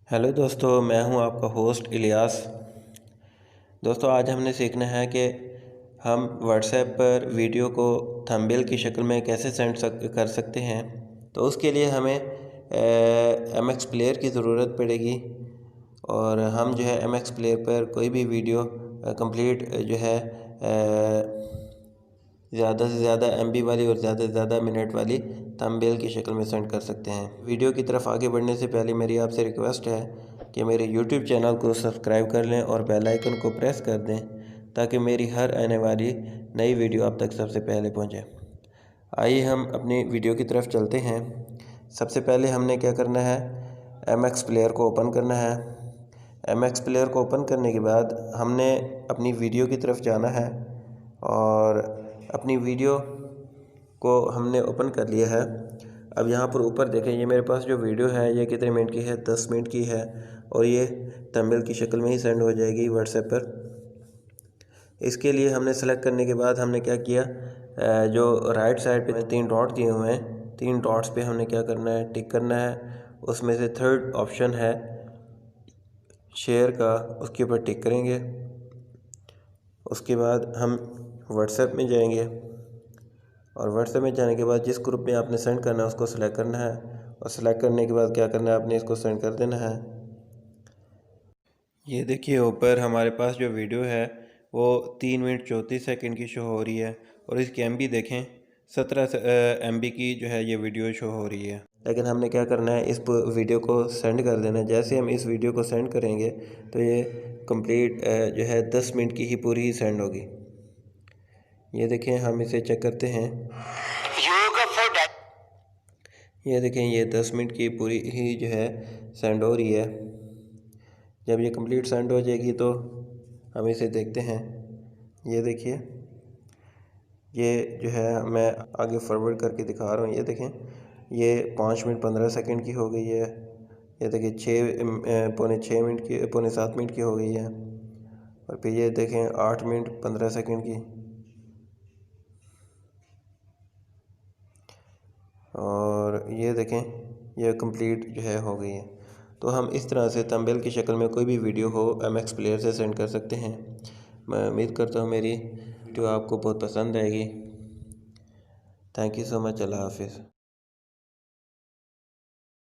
Hello दोस्तों, मैं हूं आपका होस्ट इलियास। दोस्तों, आज हमने सीखना है कि हम व्हाट्सएप पर वीडियो को थंबनेल की शक्ल में कैसे कर सकते हैं। तो उसके लिए हमें एम एक्स प्लेयर की ज़रूरत पड़ेगी और हम जो है एम एक्स प्लेयर पर कोई भी वीडियो कंप्लीट जो है ज़्यादा से ज़्यादा MB वाली और ज़्यादा से ज़्यादा मिनट वाली थंबनेल की शक्ल में सेंड कर सकते हैं। वीडियो की तरफ आगे बढ़ने से पहले मेरी आपसे रिक्वेस्ट है कि मेरे YouTube चैनल को सब्सक्राइब कर लें और बेल आइकन को प्रेस कर दें ताकि मेरी हर आने वाली नई वीडियो आप तक सबसे पहले पहुंचे। आइए हम अपनी वीडियो की तरफ चलते हैं। सबसे पहले हमने क्या करना है, MX प्लेयर को ओपन करना है। MX प्लेयर को ओपन करने के बाद हमने अपनी वीडियो की तरफ जाना है और अपनी वीडियो को हमने ओपन कर लिया है। अब यहाँ पर ऊपर देखें, ये मेरे पास जो वीडियो है ये कितने मिनट की है, 10 मिनट की है और ये थंबनेल की शक्ल में ही सेंड हो जाएगी व्हाट्सएप पर। इसके लिए हमने सेलेक्ट करने के बाद हमने क्या किया, जो राइट साइड पे 3 डॉट दिए हुए हैं, 3 डॉट्स पे हमने क्या करना है, टिक करना है। उसमें से थर्ड ऑप्शन है शेयर का, उसके ऊपर टिक करेंगे। उसके बाद हम व्हाट्सएप में जाएंगे और व्हाट्सएप में जाने के बाद जिस ग्रुप में आपने सेंड करना है उसको सेलेक्ट करना है और सेलेक्ट करने के बाद क्या करना है, आपने इसको सेंड कर देना है। ये देखिए ऊपर हमारे पास जो वीडियो है वो 3 मिनट 34 सेकंड की शो हो रही है और इसकी MB देखें, 17 MB की जो है ये वीडियो शो हो रही है। लेकिन हमने क्या करना है, इस वीडियो को सेंड कर देना है। जैसे हम इस वीडियो को सेंड करेंगे तो ये कंप्लीट जो है 10 मिनट की ही पूरी ही सेंड होगी। ये देखें, हम इसे चेक करते हैं। ये देखें, ये 10 मिनट की पूरी ही जो है सेंड हो रही है। जब ये कंप्लीट सेंड हो जाएगी तो हम इसे देखते हैं। ये देखिए, ये जो है मैं आगे फॉरवर्ड करके दिखा रहा हूँ। ये देखें, ये 5 मिनट 15 सेकंड की हो गई है। ये देखिए पौने 6 मिनट की, पौने 7 मिनट की हो गई है। और फिर ये देखें 8 मिनट 15 सेकंड की, और ये देखें ये कंप्लीट जो है हो गई है। तो हम इस तरह से थंबनेल की शक्ल में कोई भी वीडियो हो MX प्लेयर से सेंड कर सकते हैं। मैं उम्मीद करता हूँ मेरी वीडियो आपको बहुत पसंद आएगी। Thank you so much. अल्लाह हाफिज़।